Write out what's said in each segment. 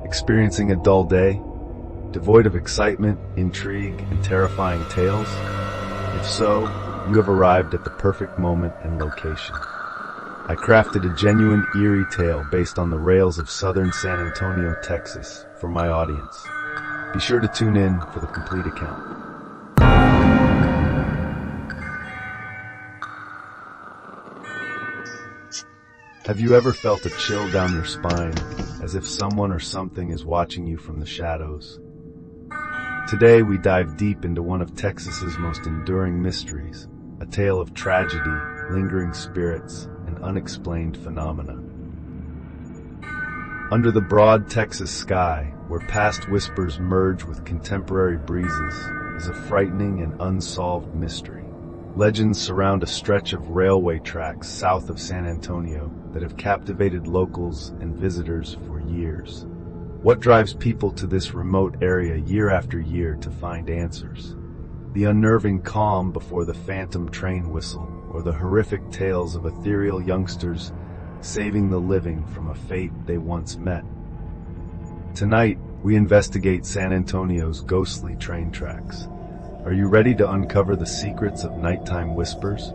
Experiencing a dull day, devoid of excitement, intrigue, and terrifying tales? If so, you have arrived at the perfect moment and location. I crafted a genuine eerie tale based on the rails of southern San Antonio, Texas, for my audience. Be sure to tune in for the complete account. Have you ever felt a chill down your spine, as if someone or something is watching you from the shadows? Today we dive deep into one of Texas's most enduring mysteries, a tale of tragedy, lingering spirits, and unexplained phenomena. Under the broad Texas sky, where past whispers merge with contemporary breezes, is a frightening and unsolved mystery. Legends surround a stretch of railway tracks south of San Antonio that have captivated locals and visitors for years. What drives people to this remote area year after year to find answers? The unnerving calm before the phantom train whistle, or the horrific tales of ethereal youngsters saving the living from a fate they once met. Tonight, we investigate San Antonio's ghostly train tracks. Are you ready to uncover the secrets of nighttime whispers?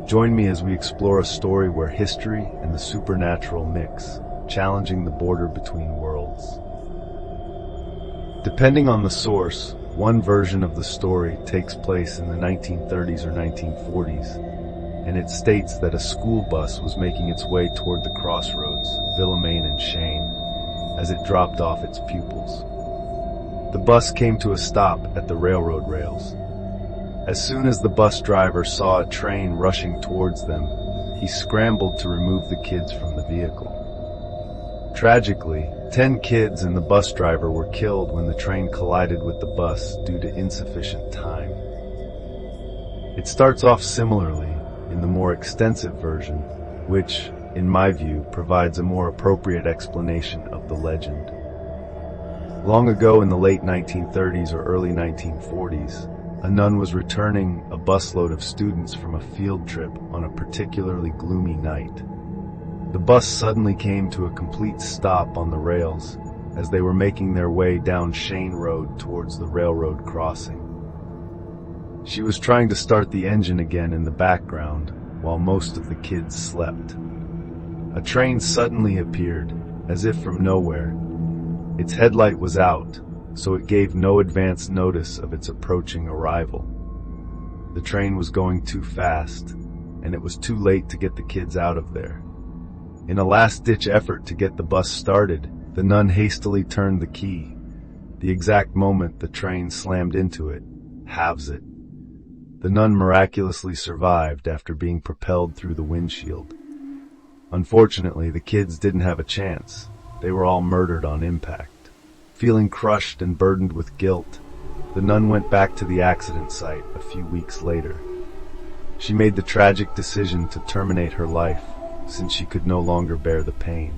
Join me as we explore a story where history and the supernatural mix, challenging the border between worlds. Depending on the source, one version of the story takes place in the 1930s or 1940s, and it states that a school bus was making its way toward the crossroads, Villamain and Shane, as it dropped off its pupils. The bus came to a stop at the railroad rails. As soon as the bus driver saw a train rushing towards them, he scrambled to remove the kids from the vehicle. Tragically, 10 kids and the bus driver were killed when the train collided with the bus due to insufficient time. It starts off similarly in the more extensive version, which, in my view, provides a more appropriate explanation of the legend. Long ago in the late 1930s or early 1940s, a nun was returning a busload of students from a field trip on a particularly gloomy night. The bus suddenly came to a complete stop on the rails as they were making their way down Shane Road towards the railroad crossing. She was trying to start the engine again in the background while most of the kids slept. A train suddenly appeared, as if from nowhere. Its headlight was out, so it gave no advance notice of its approaching arrival. The train was going too fast, and it was too late to get the kids out of there. In a last-ditch effort to get the bus started, the nun hastily turned the key. The exact moment the train slammed into it, halves it. The nun miraculously survived after being propelled through the windshield. Unfortunately, the kids didn't have a chance. They were all murdered on impact. Feeling crushed and burdened with guilt, the nun went back to the accident site a few weeks later. She made the tragic decision to terminate her life, since she could no longer bear the pain.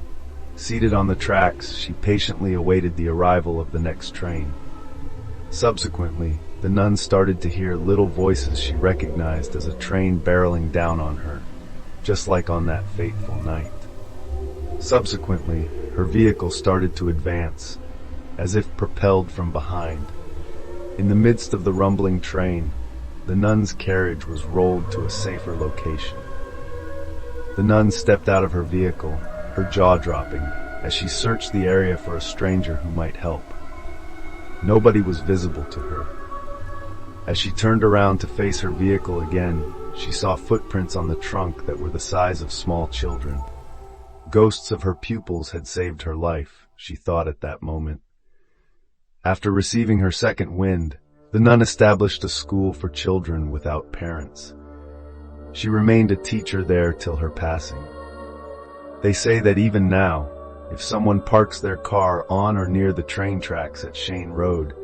Seated on the tracks, she patiently awaited the arrival of the next train. Subsequently, the nun started to hear little voices she recognized as a train barreling down on her, just like on that fateful night. Subsequently, her vehicle started to advance, as if propelled from behind. In the midst of the rumbling train, the nun's carriage was rolled to a safer location. The nun stepped out of her vehicle, her jaw dropping, as she searched the area for a stranger who might help. Nobody was visible to her. As she turned around to face her vehicle again, she saw footprints on the trunk that were the size of small children. Ghosts of her pupils had saved her life, she thought at that moment. After receiving her second wind, the nun established a school for children without parents. She remained a teacher there till her passing. They say that even now, if someone parks their car on or near the train tracks at Shane Road,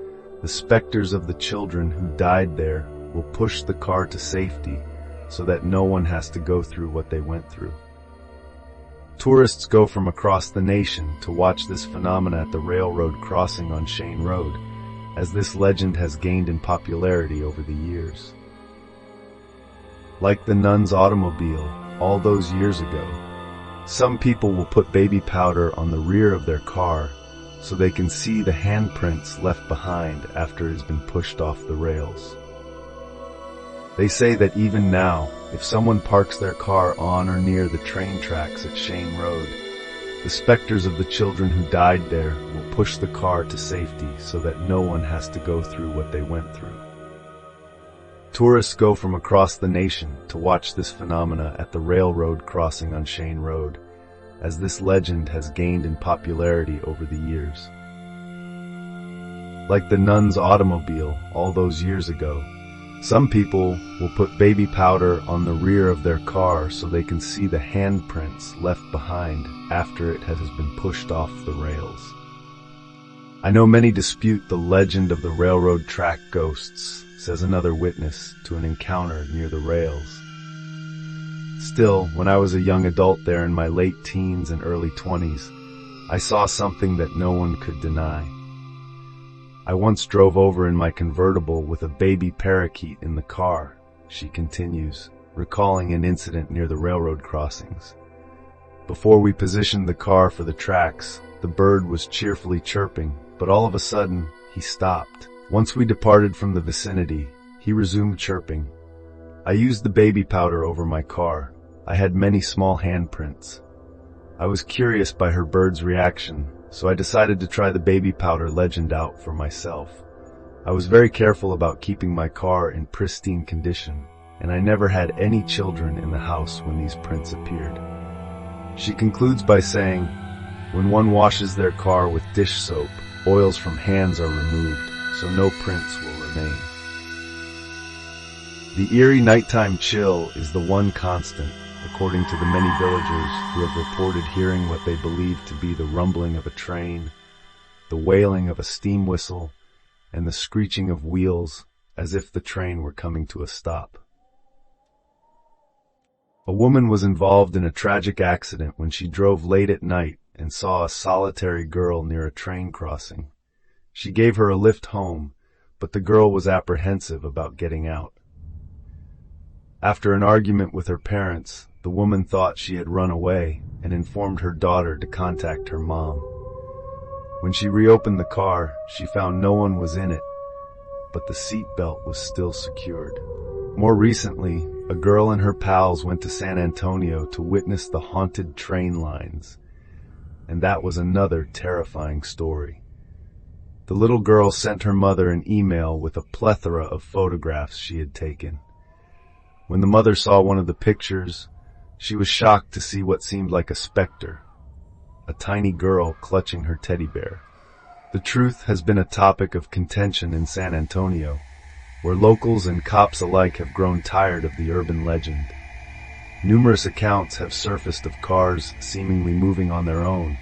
the specters of the children who died there will push the car to safety so that no one has to go through what they went through. Tourists go from across the nation to watch this phenomena at the railroad crossing on Shane Road, as this legend has gained in popularity over the years. Like the nun's automobile all those years ago, some people will put baby powder on the rear of their car so they can see the handprints left behind after it has been pushed off the rails. They say that even now, if someone parks their car on or near the train tracks at Shane Road, the specters of the children who died there will push the car to safety so that no one has to go through what they went through. Tourists go from across the nation to watch this phenomena at the railroad crossing on Shane Road, as this legend has gained in popularity over the years. Like the nun's automobile all those years ago, some people will put baby powder on the rear of their car so they can see the handprints left behind after it has been pushed off the rails. I know many dispute the legend of the railroad track ghosts, says another witness to an encounter near the rails. Still, when I was a young adult there in my late teens and early 20s, I saw something that no one could deny. I once drove over in my convertible with a baby parakeet in the car, she continues, recalling an incident near the railroad crossings. Before we positioned the car for the tracks, the bird was cheerfully chirping, but all of a sudden, he stopped. Once we departed from the vicinity, he resumed chirping. I used the baby powder over my car. I had many small handprints. I was curious by her bird's reaction, so I decided to try the baby powder legend out for myself. I was very careful about keeping my car in pristine condition, and I never had any children in the house when these prints appeared. She concludes by saying, when one washes their car with dish soap, oils from hands are removed, so no prints will remain. The eerie nighttime chill is the one constant, according to the many villagers who have reported hearing what they believe to be the rumbling of a train, the wailing of a steam whistle, and the screeching of wheels as if the train were coming to a stop. A woman was involved in a tragic accident when she drove late at night and saw a solitary girl near a train crossing. She gave her a lift home, but the girl was apprehensive about getting out. After an argument with her parents, the woman thought she had run away and informed her daughter to contact her mom. When she reopened the car, she found no one was in it, but the seat belt was still secured. More recently, a girl and her pals went to San Antonio to witness the haunted train lines, and that was another terrifying story. The little girl sent her mother an email with a plethora of photographs she had taken. When the mother saw one of the pictures, she was shocked to see what seemed like a specter, a tiny girl clutching her teddy bear. The truth has been a topic of contention in San Antonio, where locals and cops alike have grown tired of the urban legend. Numerous accounts have surfaced of cars seemingly moving on their own,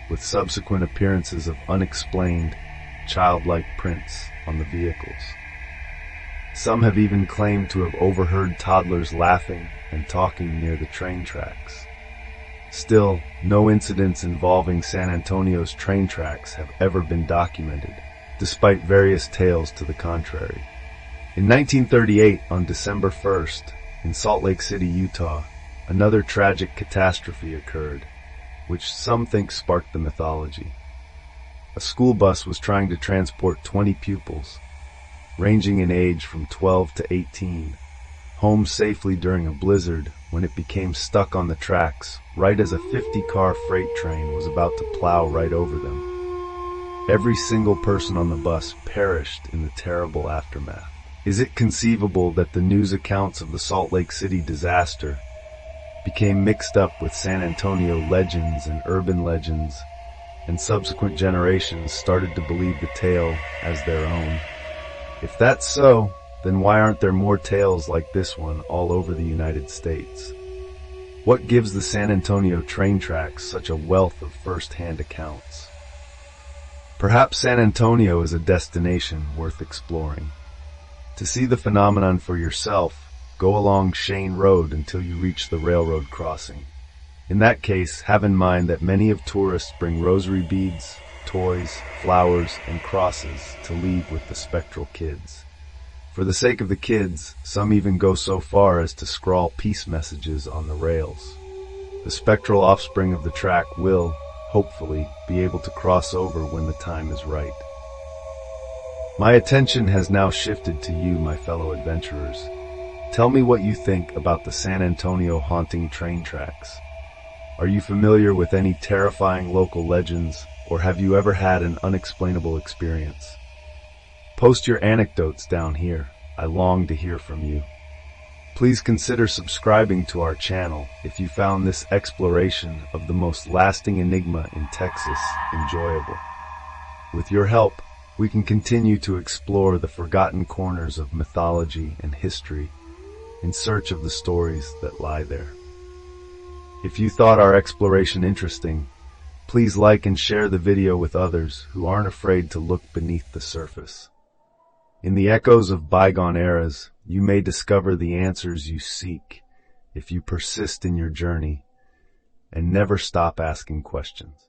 with subsequent appearances of unexplained, childlike prints on the vehicles. Some have even claimed to have overheard toddlers laughing and talking near the train tracks. Still, no incidents involving San Antonio's train tracks have ever been documented, despite various tales to the contrary. In 1938, on December 1st, in Salt Lake City, Utah, another tragic catastrophe occurred, which some think sparked the mythology. A school bus was trying to transport 20 pupils, ranging in age from 12 to 18, home safely during a blizzard when it became stuck on the tracks right as a 50-car freight train was about to plow right over them. Every single person on the bus perished in the terrible aftermath. Is it conceivable that the news accounts of the Salt Lake City disaster became mixed up with San Antonio legends and urban legends, and subsequent generations started to believe the tale as their own? If that's so, then why aren't there more tales like this one all over the United States? What gives the San Antonio train tracks such a wealth of first-hand accounts? Perhaps San Antonio is a destination worth exploring. To see the phenomenon for yourself, go along Shane Road until you reach the railroad crossing. In that case, have in mind that many of tourists bring rosary beads, toys, flowers, and crosses to leave with the spectral kids. For the sake of the kids, some even go so far as to scrawl peace messages on the rails. The spectral offspring of the track will, hopefully, be able to cross over when the time is right. My attention has now shifted to you, my fellow adventurers. Tell me what you think about the San Antonio haunting train tracks. Are you familiar with any terrifying local legends, or have you ever had an unexplainable experience? Post your anecdotes down here. I long to hear from you. Please consider subscribing to our channel if you found this exploration of the most lasting enigma in Texas enjoyable. With your help, we can continue to explore the forgotten corners of mythology and history in search of the stories that lie there. If you thought our exploration interesting, please like and share the video with others who aren't afraid to look beneath the surface. In the echoes of bygone eras, you may discover the answers you seek if you persist in your journey and never stop asking questions.